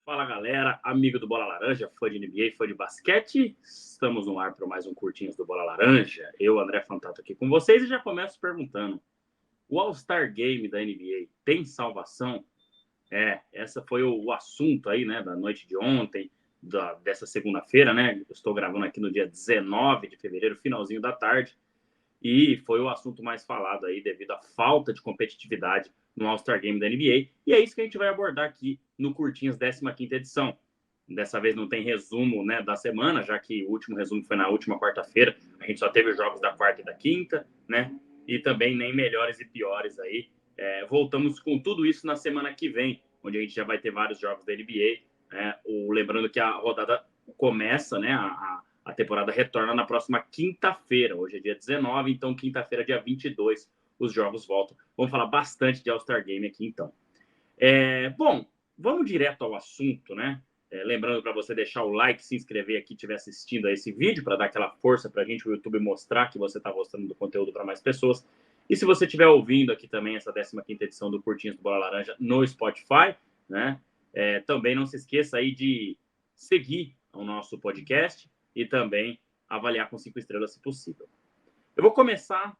Fala galera, amigo do Bola Laranja, fã de NBA, fã de basquete. Estamos no ar para mais um Curtinhos do Bola Laranja. Eu, André Fantato, aqui com vocês e já começo perguntando: o All-Star Game da NBA tem salvação? Essa foi o assunto aí, né, da noite de ontem, dessa segunda-feira, né? Eu estou gravando aqui no dia 19 de fevereiro, finalzinho da tarde. E foi o assunto mais falado aí devido à falta de competitividade no All-Star Game da NBA. E é isso que a gente vai abordar aqui no Curtinhas 15ª edição. Dessa vez não tem resumo, né, da semana, já que o último resumo foi na última quarta-feira. A gente só teve os jogos da quarta e da quinta, né? E também nem melhores e piores aí. Voltamos com tudo isso na semana que vem, onde a gente já vai ter vários jogos da NBA. Lembrando que a rodada começa, né? A temporada retorna na próxima quinta-feira. Hoje é dia 19, então quinta-feira, dia 22, os jogos voltam. Vamos falar bastante de All-Star Game aqui, então. Bom, vamos direto ao assunto, né? Lembrando para você deixar o like, se inscrever aqui, estiver assistindo a esse vídeo, para dar aquela força para a gente, o YouTube mostrar que você está gostando do conteúdo para mais pessoas. E se você estiver ouvindo aqui também essa 15ª edição do Curtinhos do Bola Laranja no Spotify, né? Também não se esqueça aí de seguir o nosso podcast e também avaliar com 5 estrelas, se possível. Eu vou começar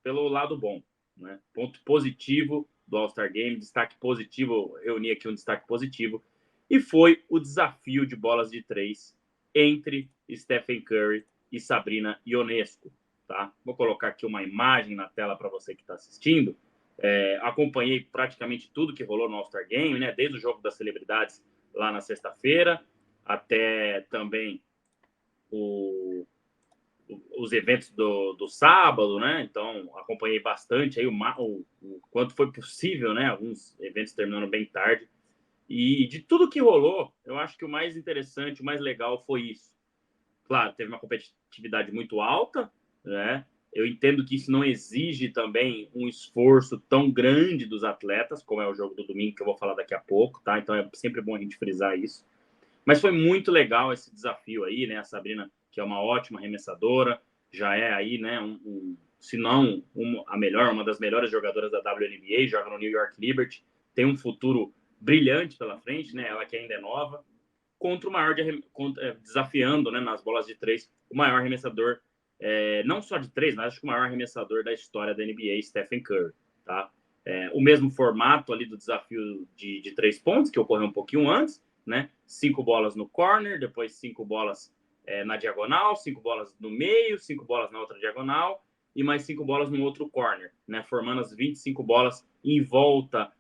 pelo lado bom, né? Ponto positivo do All-Star Game, destaque positivo, reuni aqui um destaque positivo, e foi o desafio de bolas de 3 entre Stephen Curry e Sabrina Ionescu, tá? Vou colocar aqui uma imagem na tela para você que está assistindo. Acompanhei praticamente tudo que rolou no All-Star Game, né? Desde o jogo das celebridades lá na sexta-feira, até também os eventos do sábado, né? Então, acompanhei bastante aí o quanto foi possível, né? Alguns eventos terminando bem tarde. E de tudo que rolou, eu acho que o mais interessante, o mais legal foi isso. Claro, teve uma competitividade muito alta, né? Eu entendo que isso não exige também um esforço tão grande dos atletas, como é o jogo do domingo, que eu vou falar daqui a pouco, tá? Então é sempre bom a gente frisar isso. Mas foi muito legal esse desafio aí, né? A Sabrina, que é uma ótima arremessadora, já é aí, né? Se não a melhor, uma das melhores jogadoras da WNBA, joga no New York Liberty, tem um futuro brilhante pela frente, né? Ela que ainda é nova, contra o maior desafiando, né? Nas bolas de 3, o maior arremessador, não só de 3, mas acho que o maior arremessador da história da NBA, Stephen Curry, tá? O mesmo formato ali do desafio de 3 pontos, que ocorreu um pouquinho antes, né? 5 bolas no corner, depois 5 bolas na diagonal, 5 bolas no meio, 5 bolas na outra diagonal e mais 5 bolas no outro corner, né? Formando as 25 bolas em volta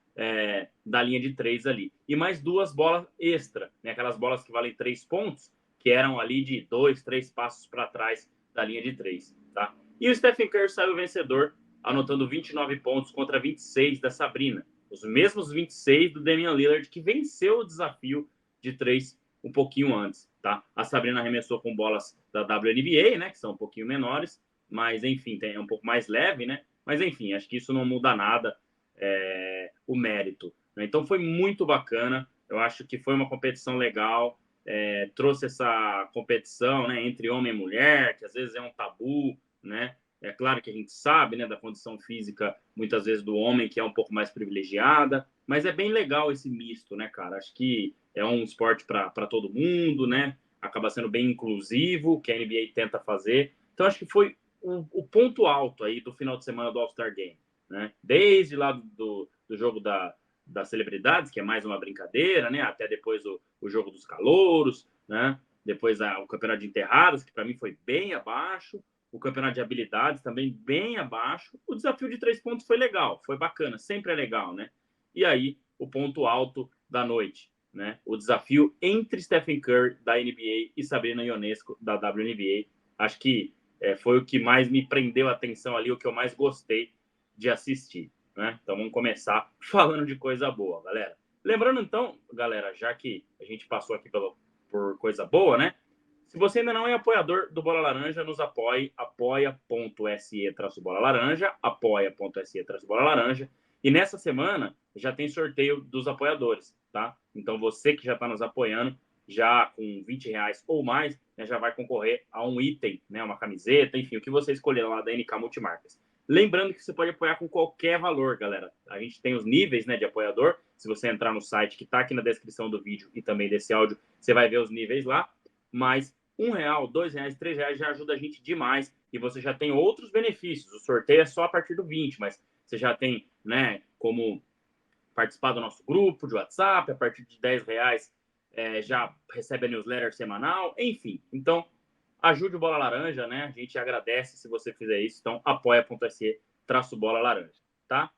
da linha de 3 ali. E mais 2 bolas extra, né? Aquelas bolas que valem 3 pontos, que eram ali de 2, 3 passos para trás da linha de 3, tá? E o Stephen Curry saiu vencedor, anotando 29 pontos contra 26 da Sabrina. Os mesmos 26 do Damian Lillard, que venceu o desafio de 3 um pouquinho antes, tá? A Sabrina arremessou com bolas da WNBA, né, que são um pouquinho menores, mas, enfim, é um pouco mais leve, né? Mas, enfim, acho que isso não muda nada o mérito, né? Então, foi muito bacana. Eu acho que foi uma competição legal, trouxe essa competição, né, entre homem e mulher, que às vezes é um tabu, né? É claro que a gente sabe, né, da condição física, muitas vezes, do homem, que é um pouco mais privilegiada, mas é bem legal esse misto, né, cara? Acho que é um esporte para todo mundo, né? Acaba sendo bem inclusivo, que a NBA tenta fazer. Então, acho que foi o ponto alto aí do final de semana do All-Star Game, né? Desde lá do jogo das celebridades, que é mais uma brincadeira, né? Até depois o jogo dos calouros, né? Depois o campeonato de enterradas, que para mim foi bem abaixo. O campeonato de habilidades também bem abaixo. O desafio de 3 pontos foi legal, foi bacana, sempre é legal, né? E aí, o ponto alto da noite, né? O desafio entre Stephen Curry, da NBA, e Sabrina Ionescu, da WNBA. Acho que foi o que mais me prendeu a atenção ali, o que eu mais gostei de assistir, né? Então, vamos começar falando de coisa boa, galera. Lembrando, então, galera, já que a gente passou aqui por coisa boa, né? Se você ainda não é apoiador do Bola Laranja, nos apoie, apoia.se/Bola Laranja, apoia.se/Bola Laranja. E nessa semana já tem sorteio dos apoiadores, tá? Então você que já está nos apoiando, já com R$ 20 ou mais, né, já vai concorrer a um item, né, uma camiseta, enfim, o que você escolher lá da NK Multimarcas. Lembrando que você pode apoiar com qualquer valor, galera. A gente tem os níveis, né, de apoiador. Se você entrar no site que está aqui na descrição do vídeo e também desse áudio, você vai ver os níveis lá. Mas R$1, R$2, R$3 já ajuda a gente demais e você já tem outros benefícios. O sorteio é só a partir do 20, mas você já tem, né, como participar do nosso grupo de WhatsApp, a partir de R$10 já recebe a newsletter semanal, enfim. Então, ajude o Bola Laranja, né? A gente agradece se você fizer isso. Então, apoia.se/Bola Laranja, tá?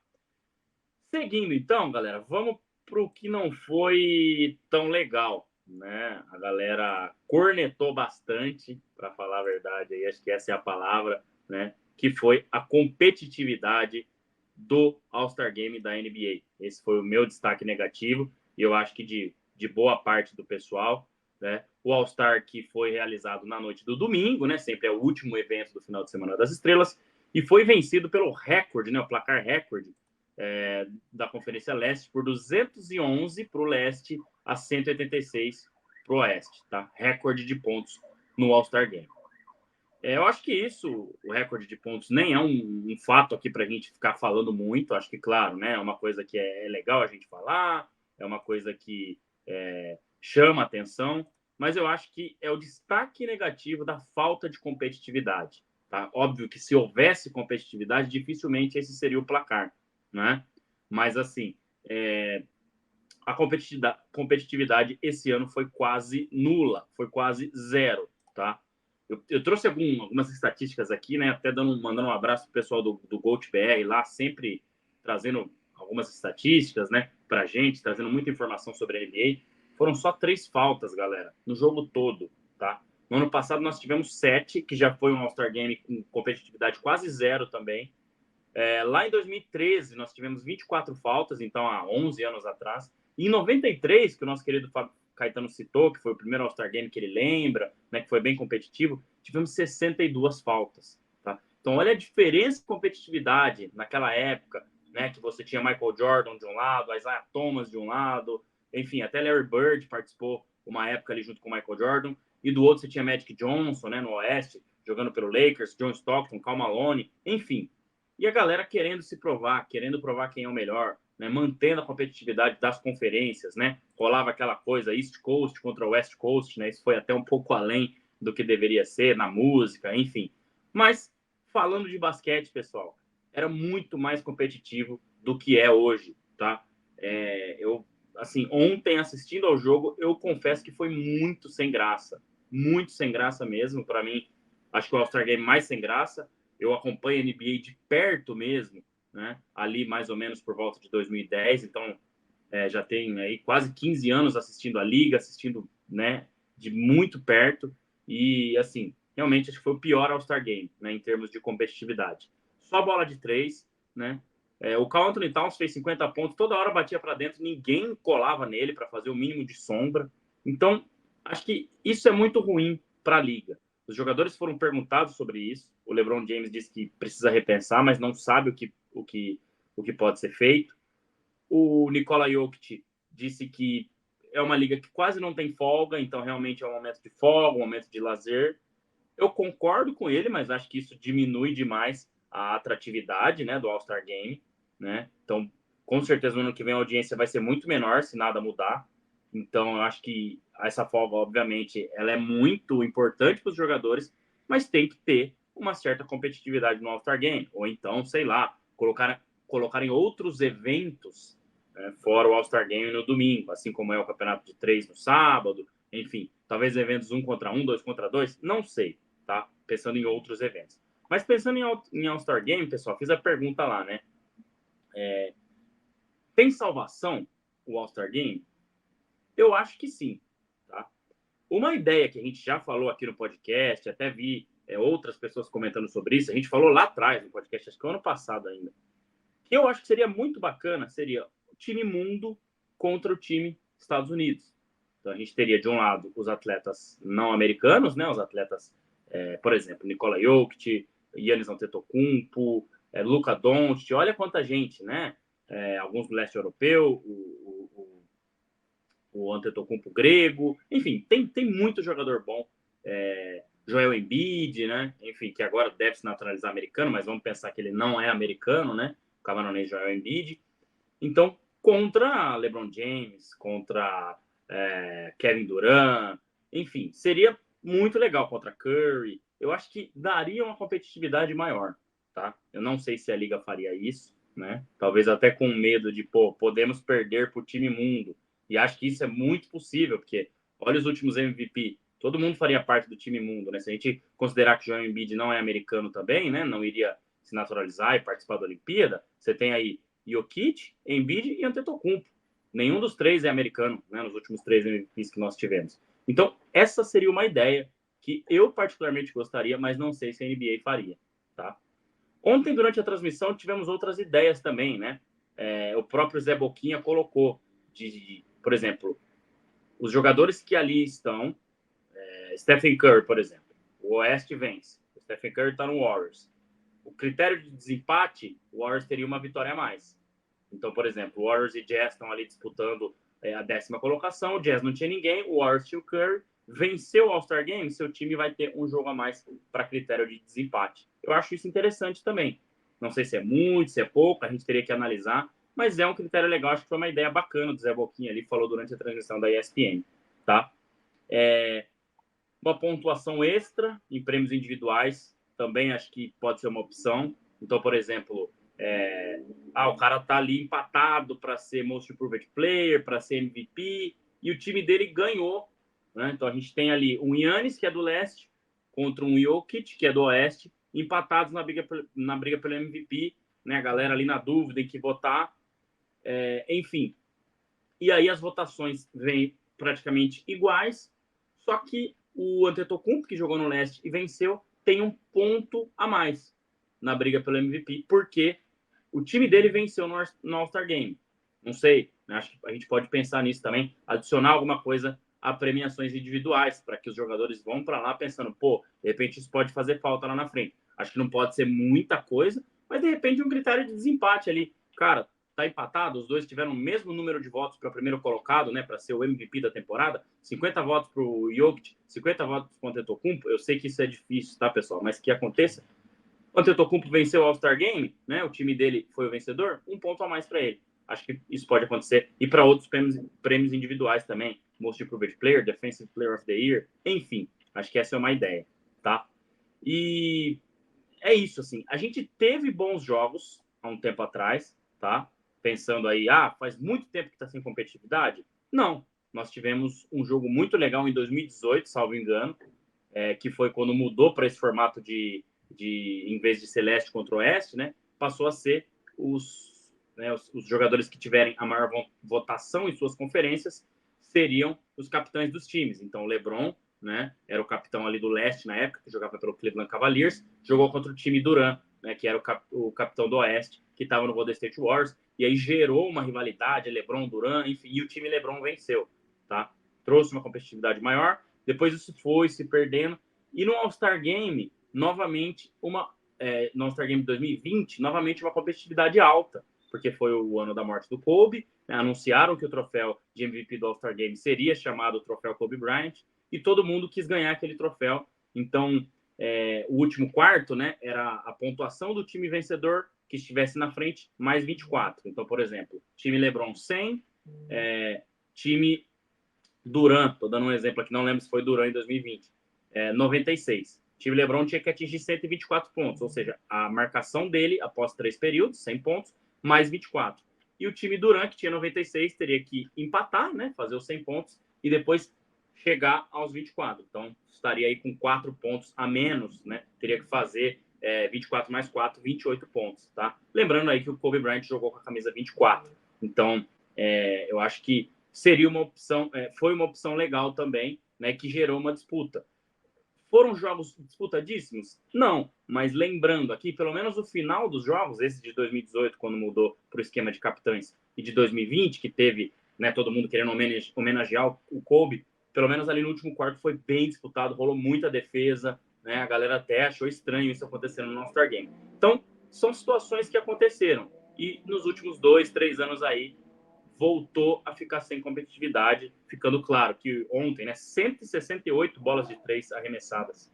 Seguindo, então, galera, vamos para o que não foi tão legal, né? A galera cornetou bastante, para falar a verdade, aí acho que essa é a palavra, né? Que foi a competitividade do All-Star Game da NBA. Esse foi o meu destaque negativo e eu acho que de boa parte do pessoal, né? O All-Star que foi realizado na noite do domingo, né? Sempre é o último evento do final de semana das estrelas e foi vencido pelo recorde, né? O placar recorde da Conferência Leste por 211 para o Leste a 186 para o Oeste, tá? Recorde de pontos no All-Star Game. Eu acho que isso, o recorde de pontos, nem é um fato aqui para a gente ficar falando muito. Acho que, claro, né, é uma coisa que é legal a gente falar, é uma coisa que chama atenção, mas eu acho que é o destaque negativo da falta de competitividade. Tá? Óbvio que se houvesse competitividade, dificilmente esse seria o placar, né? Mas, assim, a competitividade esse ano foi quase nula, foi quase zero, tá? Eu trouxe algumas estatísticas aqui, né? Até mandando um abraço pro pessoal do GoldBR lá, sempre trazendo algumas estatísticas, né? Pra gente, trazendo muita informação sobre a NBA. Foram só 3 faltas, galera, no jogo todo, tá? No ano passado nós tivemos 7, que já foi um All-Star Game com competitividade quase zero também. Lá em 2013 nós tivemos 24 faltas, então há 11 anos atrás. E em 93, que o nosso querido Fábio Caetano citou, que foi o primeiro All-Star Game que ele lembra, né, que foi bem competitivo, tivemos 62 faltas. Tá? Então, olha a diferença de competitividade naquela época, né, que você tinha Michael Jordan de um lado, Isaiah Thomas de um lado, enfim, até Larry Bird participou uma época ali junto com o Michael Jordan, e do outro você tinha Magic Johnson, né, no Oeste, jogando pelo Lakers, John Stockton, Karl Malone, enfim. E a galera querendo se provar, querendo provar quem é o melhor, né? Mantendo a competitividade das conferências, né? Rolava aquela coisa East Coast contra West Coast, né? Isso foi até um pouco além do que deveria ser na música, enfim. Mas falando de basquete, pessoal, era muito mais competitivo do que é hoje, tá? Eu, assim, ontem assistindo ao jogo, eu confesso que foi muito sem graça mesmo. Para mim, acho que o All-Star Game mais sem graça. Eu acompanho a NBA de perto mesmo, né? Ali mais ou menos por volta de 2010, então já tem aí quase 15 anos assistindo a liga, assistindo, né, de muito perto e assim, realmente acho que foi o pior All-Star Game, né, em termos de competitividade. Só bola de 3, né? O Karl Anthony Towns fez 50 pontos, toda hora batia para dentro, ninguém colava nele para fazer o mínimo de sombra. Então, acho que isso é muito ruim para a liga. Os jogadores foram perguntados sobre isso. O LeBron James disse que precisa repensar, mas não sabe o que pode ser feito. O Nikola Jokic disse que é uma liga que quase não tem folga, então realmente é um momento de folga, um momento de lazer. Eu concordo com ele, mas acho que isso diminui demais a atratividade, né, do All-Star Game, né? Então, com certeza, no ano que vem a audiência vai ser muito menor se nada mudar. Então, eu acho que essa folga, obviamente, ela é muito importante para os jogadores, mas tem que ter uma certa competitividade no All-Star Game. Ou então, sei lá, colocarem outros eventos fora o All-Star Game no domingo, assim como é o Campeonato de 3 no sábado, enfim, talvez eventos 1 contra 1, 2 contra 2, não sei, tá? Pensando em outros eventos. Mas pensando em All-Star Game, pessoal, fiz a pergunta lá, né? Tem salvação o All-Star Game? Eu acho que sim, tá? Uma ideia que a gente já falou aqui no podcast, até vi outras pessoas comentando sobre isso, a gente falou lá atrás no podcast, acho que ano passado ainda, que eu acho que seria muito bacana, seria o time mundo contra o time Estados Unidos. Então a gente teria de um lado os atletas não americanos, né? Os atletas, por exemplo, Nikola Jokic, Giannis Antetokounmpo, Luka Doncic, olha quanta gente, né? Alguns do leste europeu, o Antetokounmpo grego, enfim, tem muito jogador bom. Joel Embiid, né? Enfim, que agora deve se naturalizar americano, mas vamos pensar que ele não é americano, né? O camaronês Joel Embiid. Então, contra LeBron James, contra Kevin Durant, enfim, seria muito legal contra Curry. Eu acho que daria uma competitividade maior, tá? Eu não sei se a liga faria isso, né? Talvez até com medo de, podemos perder para o time mundo. E acho que isso é muito possível, porque olha os últimos MVP, todo mundo faria parte do time mundo, né? Se a gente considerar que o Joel Embiid não é americano também, né? Não iria se naturalizar e participar da Olimpíada, você tem aí Jokic, Embiid e Antetokounmpo. Nenhum dos três é americano, né? Nos últimos 3 MVPs que nós tivemos. Então, essa seria uma ideia que eu particularmente gostaria, mas não sei se a NBA faria, tá? Ontem, durante a transmissão, tivemos outras ideias também, né? O próprio Zé Boquinha colocou, por exemplo, os jogadores que ali estão, Stephen Curry, por exemplo, o Oeste vence, o Stephen Curry está no Warriors. O critério de desempate, o Warriors teria uma vitória a mais. Então, por exemplo, o Warriors e Jazz estão ali disputando a 10ª colocação, o Jazz não tinha ninguém, o Warriors tinha o Curry, venceu o All-Star Game, seu time vai ter um jogo a mais para critério de desempate. Eu acho isso interessante também. Não sei se é muito, se é pouco, a gente teria que analisar, mas é um critério legal, acho que foi uma ideia bacana do Zé Boquinha ali, falou durante a transmissão da ESPN, tá? Uma pontuação extra em prêmios individuais, também acho que pode ser uma opção. Então, por exemplo, o cara tá ali empatado para ser Most Improved Player, para ser MVP, e o time dele ganhou, né? Então a gente tem ali um Giannis, que é do leste, contra um Jokic, que é do oeste, empatados na briga pelo MVP, né? A galera ali na dúvida em que votar, enfim. E aí as votações vêm praticamente iguais, só que o Antetokounmpo, que jogou no leste e venceu, tem um ponto a mais na briga pelo MVP, porque o time dele venceu no All-Star Game. Não sei, né? Acho que a gente pode pensar nisso também, adicionar alguma coisa a premiações individuais, para que os jogadores vão para lá pensando, de repente isso pode fazer falta lá na frente. Acho que não pode ser muita coisa, mas de repente um critério de desempate ali. Cara, tá empatado, os dois tiveram o mesmo número de votos para o primeiro colocado, né, para ser o MVP da temporada, 50 votos para o Jokic, 50 votos para o Antetokounmpo. Eu sei que isso é difícil, tá, pessoal, mas que aconteça. O Antetokounmpo venceu o All-Star Game, né? O time dele foi o vencedor, um ponto a mais para ele. Acho que isso pode acontecer. E para outros prêmios individuais também. Most Improved Player, Defensive Player of the Year, enfim. Acho que essa é uma ideia, tá? E é isso, assim. A gente teve bons jogos há um tempo atrás, tá? Pensando aí, faz muito tempo que está sem competitividade? Não. Nós tivemos um jogo muito legal em 2018, salvo engano, que foi quando mudou para esse formato em vez de Celeste contra Oeste, né? Passou a ser os jogadores que tiverem a maior votação em suas conferências seriam os capitães dos times. Então, o LeBron, né, era o capitão ali do leste na época, que jogava pelo Cleveland Cavaliers, jogou contra o time Durant, né, que era o capitão do oeste, que estava no Golden State Warriors, e aí gerou uma rivalidade, LeBron, Durant, enfim, e o time LeBron venceu, tá? Trouxe uma competitividade maior, depois isso foi se perdendo, e no All-Star Game, novamente, no All-Star Game de 2020, novamente uma competitividade alta, porque foi o ano da morte do Kobe, né? Anunciaram que o troféu de MVP do All-Star Game seria chamado o troféu Kobe Bryant, e todo mundo quis ganhar aquele troféu. Então, o último quarto, né, era a pontuação do time vencedor que estivesse na frente, mais 24. Então, por exemplo, time LeBron 100, time Durant, estou dando um exemplo aqui, não lembro se foi Durant em 2020, 96. O time LeBron tinha que atingir 124 pontos, ou seja, a marcação dele após 3 períodos, 100 pontos, mais 24. E o time Durant, que tinha 96, teria que empatar, né, fazer os 100 pontos e depois chegar aos 24. Então, estaria aí com 4 pontos a menos, né? Teria que fazer 24 mais 4, 28 pontos, tá? Lembrando aí que o Kobe Bryant jogou com a camisa 24. Então, eu acho que seria uma opção, foi uma opção legal também, né, que gerou uma disputa. Foram jogos disputadíssimos? Não, mas lembrando aqui, pelo menos o final dos jogos, esse de 2018, quando mudou para o esquema de capitães, e de 2020, que teve, né, todo mundo querendo homenagear o Kobe, pelo menos ali no último quarto foi bem disputado, rolou muita defesa, né, a galera até achou estranho isso acontecendo no All-Star Game. Então, são situações que aconteceram, e nos últimos 2, 3 anos aí, voltou a ficar sem competitividade, ficando claro que ontem, né, 168 bolas de 3 arremessadas.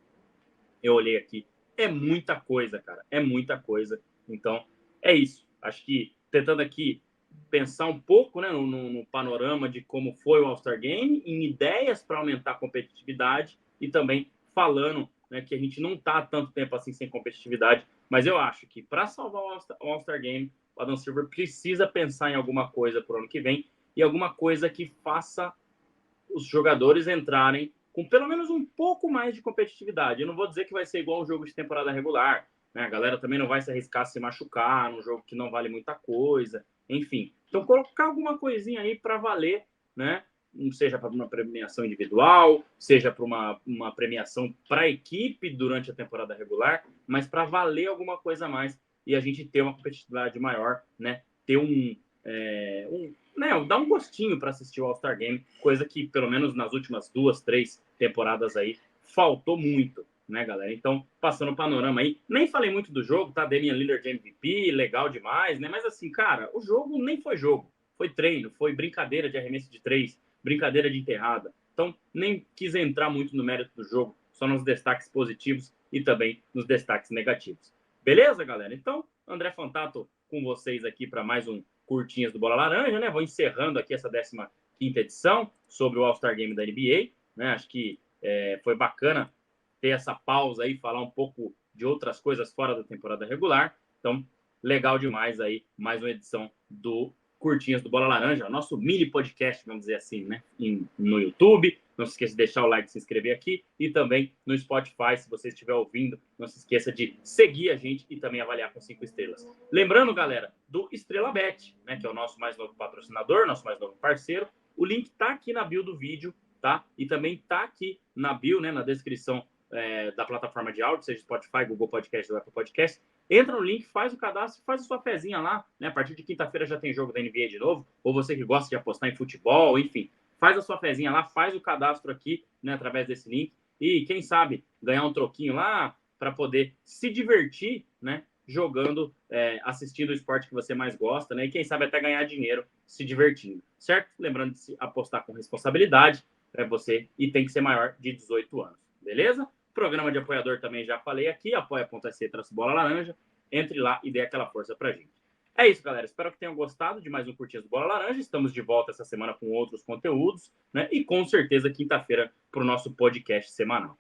Eu olhei aqui, é muita coisa, cara, é muita coisa. Então, é isso. Acho que tentando aqui pensar um pouco, né, no panorama de como foi o All-Star Game, em ideias para aumentar a competitividade e também falando, né, que a gente não está há tanto tempo assim sem competitividade, mas eu acho que para salvar o All-Star Game, o Adam Silver precisa pensar em alguma coisa para o ano que vem e alguma coisa que faça os jogadores entrarem com pelo menos um pouco mais de competitividade. Eu não vou dizer que vai ser igual um jogo de temporada regular, né? A galera também não vai se arriscar a se machucar num jogo que não vale muita coisa, enfim. Então, colocar alguma coisinha aí para valer, né? Seja para uma premiação individual, seja para uma premiação para a equipe durante a temporada regular, mas para valer alguma coisa a mais e a gente ter uma competitividade maior, né? Ter né, dá um gostinho para assistir o All-Star Game, coisa que, pelo menos nas últimas 2, 3 temporadas aí, faltou muito, né, galera? Então, passando o panorama aí, nem falei muito do jogo, tá? Damian Lillard de MVP, legal demais, né? Mas assim, cara, o jogo nem foi jogo, foi treino, foi brincadeira de arremesso de 3, brincadeira de enterrada. Então, nem quis entrar muito no mérito do jogo, só nos destaques positivos e também nos destaques negativos. Beleza, galera? Então, André Fantato com vocês aqui para mais um Curtinhas do Bola Laranja, né? Vou encerrando aqui essa 15ª edição sobre o All-Star Game da NBA, né? Acho que foi bacana ter essa pausa aí, falar um pouco de outras coisas fora da temporada regular. Então, legal demais aí, mais uma edição do Curtinhas do Bola Laranja, nosso mini podcast, vamos dizer assim, né? No YouTube. Não se esqueça de deixar o like, se inscrever aqui e também no Spotify, se você estiver ouvindo, não se esqueça de seguir a gente e também avaliar com 5 estrelas. Lembrando, galera, do Estrela Bet, né, que é o nosso mais novo patrocinador, nosso mais novo parceiro. O link está aqui na bio do vídeo, tá? E também está aqui na bio, né, na descrição da plataforma de áudio, seja Spotify, Google Podcast ou Apple Podcast. Entra no link, faz o cadastro, faz a sua fezinha lá, né? A partir de quinta-feira já tem jogo da NBA de novo, ou você que gosta de apostar em futebol, enfim, faz a sua fezinha lá, faz o cadastro aqui, né, através desse link, e quem sabe ganhar um troquinho lá para poder se divertir, né, jogando, assistindo o esporte que você mais gosta, né, e quem sabe até ganhar dinheiro se divertindo, certo? Lembrando de se apostar com responsabilidade para você e tem que ser maior de 18 anos, beleza? Programa de apoiador também já falei aqui, apoia.se/bola laranja, entre lá e dê aquela força pra gente. É isso, galera. Espero que tenham gostado de mais um Curtidas do Bola Laranja. Estamos de volta essa semana com outros conteúdos, né? E com certeza quinta-feira para o nosso podcast semanal.